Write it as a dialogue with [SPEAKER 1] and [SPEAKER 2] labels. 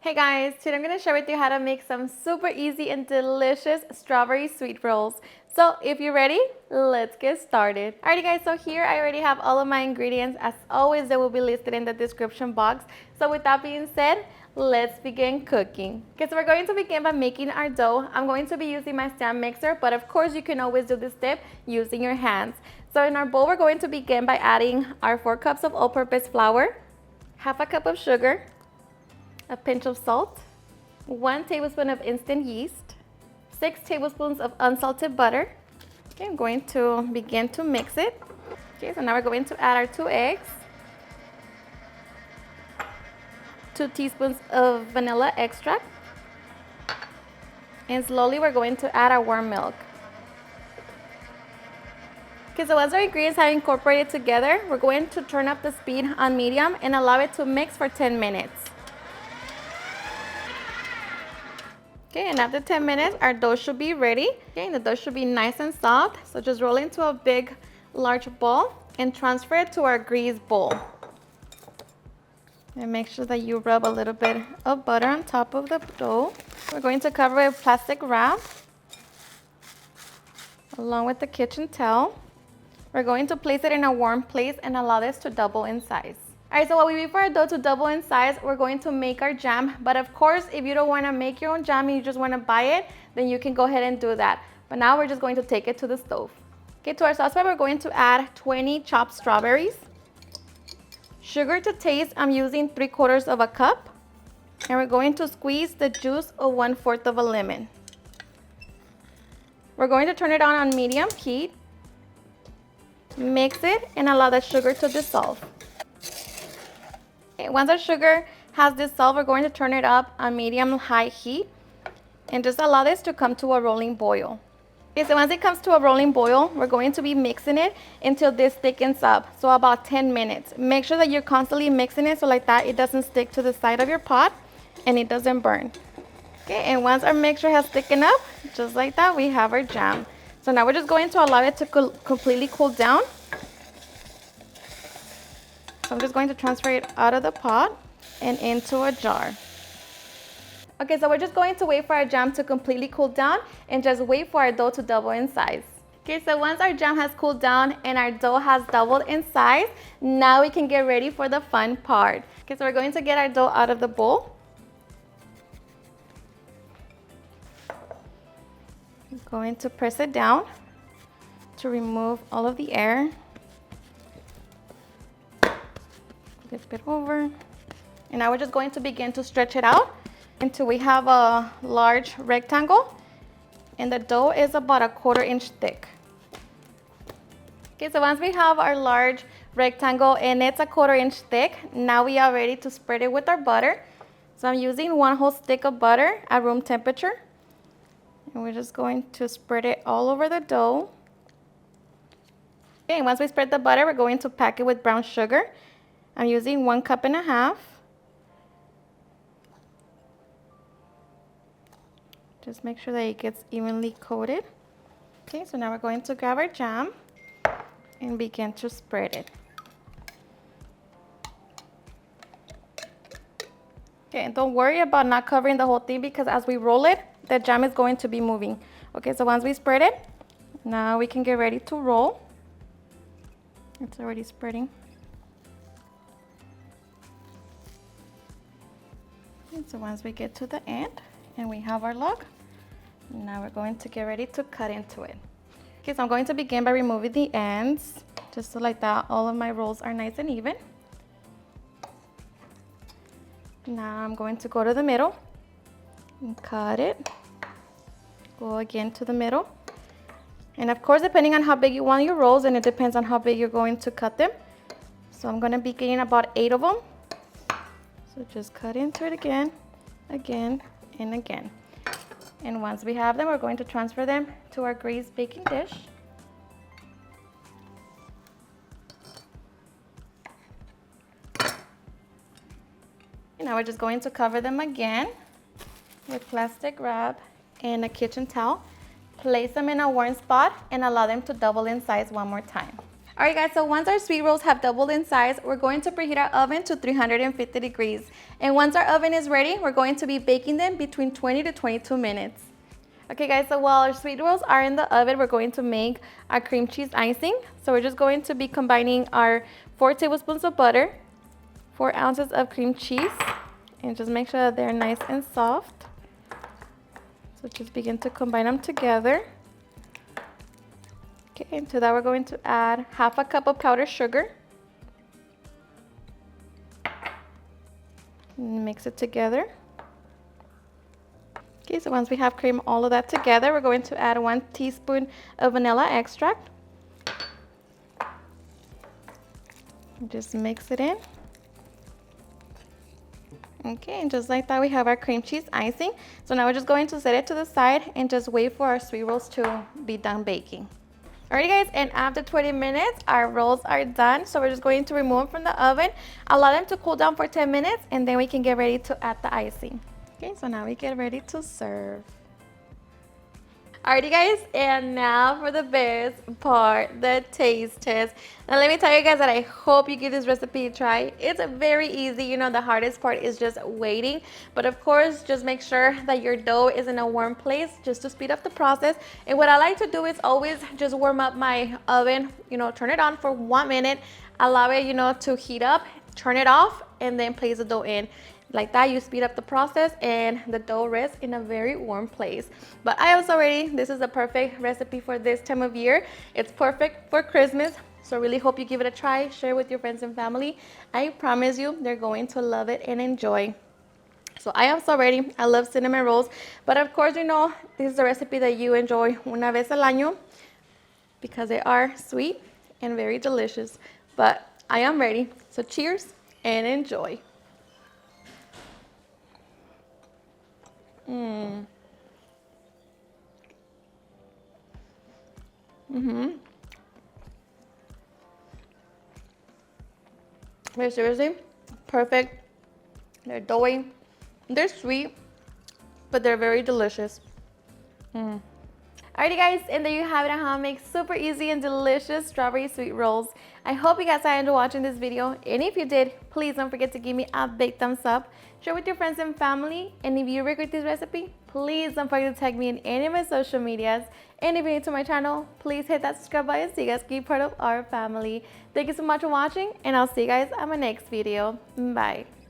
[SPEAKER 1] Hey guys, today I'm going to share with you how to make some super easy and delicious strawberry sweet rolls. So if you're ready, let's get started. Alrighty guys, so here I already have all of my ingredients. As always, they will be listed in the description box. So with that being said, let's begin cooking. Okay, so we're going to begin by making our dough. I'm going to be using my stand mixer, but of course you can always do this step using your hands. So in our bowl, we're going to begin by adding our 4 cups of all-purpose flour, half a cup of sugar, a pinch of salt, 1 tablespoon of instant yeast, 6 tablespoons of unsalted butter. Okay, I'm going to begin to mix it. Okay, so now we're going to add our 2 eggs, 2 teaspoons of vanilla extract, and slowly we're going to add our warm milk. Okay, so once our ingredients have incorporated together, we're going to turn up the speed on medium and allow it to mix for 10 minutes. Okay, and after 10 minutes, our dough should be ready. Okay, and the dough should be nice and soft. So just roll into a big, large ball and transfer it to our greased bowl. And make sure that you rub a little bit of butter on top of the dough. We're going to cover it with plastic wrap along with the kitchen towel. We're going to place it in a warm place and allow this to double in size. Alright, so while we wait for our dough to double in size, we're going to make our jam. But of course, if you don't want to make your own jam and you just want to buy it, then you can go ahead and do that. But now we're just going to take it to the stove. Okay, to our saucepan, we're going to add 20 chopped strawberries. Sugar to taste, I'm using 3/4 of a cup. And we're going to squeeze the juice of 1/4 of a lemon. We're going to turn it on medium heat. Mix it and allow the sugar to dissolve. Okay, once our sugar has dissolved, we're going to turn it up on medium-high heat and just allow this to come to a rolling boil. Okay, so once it comes to a rolling boil, we're going to be mixing it until this thickens up, so about 10 minutes. Make sure that you're constantly mixing it so like that it doesn't stick to the side of your pot and it doesn't burn. Okay, and once our mixture has thickened up, just like that, we have our jam. So now we're just going to allow it to completely cool down. So I'm just going to transfer it out of the pot and into a jar. Okay, so we're just going to wait for our jam to completely cool down and just wait for our dough to double in size. Okay, so once our jam has cooled down and our dough has doubled in size, now we can get ready for the fun part. Okay, so we're going to get our dough out of the bowl. I'm going to press it down to remove all of the air. Flip it over. And now we're just going to begin to stretch it out until we have a large rectangle. And the dough is about 1/4 inch thick. Okay, so once we have our large rectangle and it's 1/4 inch thick, now we are ready to spread it with our butter. So I'm using 1 whole stick of butter at room temperature. And we're just going to spread it all over the dough. Okay, and once we spread the butter, we're going to pack it with brown sugar. I'm using 1.5 cups. Just make sure that it gets evenly coated. Okay, so now we're going to grab our jam and begin to spread it. Okay, and don't worry about not covering the whole thing because as we roll it, the jam is going to be moving. Okay, so once we spread it, now we can get ready to roll. It's already spreading. And so once we get to the end and we have our log, now we're going to get ready to cut into it. Okay, so I'm going to begin by removing the ends, just so like that all of my rolls are nice and even. Now I'm going to go to the middle and cut it. Go again to the middle. And of course, depending on how big you want your rolls, and it depends on how big you're going to cut them. So I'm going to be getting about 8 of them. So just cut into it again, again, and again. And once we have them, we're going to transfer them to our greased baking dish. And now we're just going to cover them again with plastic wrap and a kitchen towel. Place them in a warm spot and allow them to double in size one more time. All right, guys, so once our sweet rolls have doubled in size, we're going to preheat our oven to 350 degrees. And once our oven is ready, we're going to be baking them between 20 to 22 minutes. Okay, guys, so while our sweet rolls are in the oven, we're going to make our cream cheese icing. So we're just going to be combining our 4 tablespoons of butter, 4 ounces of cream cheese, and just make sure that they're nice and soft. So just begin to combine them together. Okay, and to that we're going to add half a cup of powdered sugar. Mix it together. Okay, so once we have creamed all of that together, we're going to add 1 teaspoon of vanilla extract. Just mix it in. Okay, and just like that, we have our cream cheese icing. So now we're just going to set it to the side and just wait for our sweet rolls to be done baking. Alrighty, guys, and after 20 minutes, our rolls are done. So we're just going to remove them from the oven, allow them to cool down for 10 minutes, and then we can get ready to add the icing. Okay, so now we get ready to serve. Alrighty, guys, and now for the best part, the taste test. Now let me tell you guys that I hope you give this recipe a try. It's very easy. You know, the hardest part is just waiting. But of course, just make sure that your dough is in a warm place just to speed up the process. And what I like to do is always just warm up my oven, you know, turn it on for 1 minute, allow it, you know, to heat up, turn it off, and then place the dough in. Like that, you speed up the process and the dough rests in a very warm place. But I also ready. This is a perfect recipe for this time of year. It's perfect for Christmas. So really hope you give it a try. Share with your friends and family. I promise you, they're going to love it and enjoy. So I am so ready. I love cinnamon rolls. But of course, you know, this is a recipe that you enjoy una vez al año because they are sweet and very delicious. But I am ready. So cheers and enjoy. They're seriously perfect. They're doughy. They're sweet, but they're very delicious. Alrighty, guys, and there you have it on how to make super easy and delicious strawberry sweet rolls. I hope you guys enjoyed watching this video, and if you did, please don't forget to give me a big thumbs up, share with your friends and family, and if you regret this recipe, please don't forget to tag me in any of my social medias, and if you're new to my channel, please hit that subscribe button so you guys can be part of our family. Thank you so much for watching, and I'll see you guys on my next video. Bye.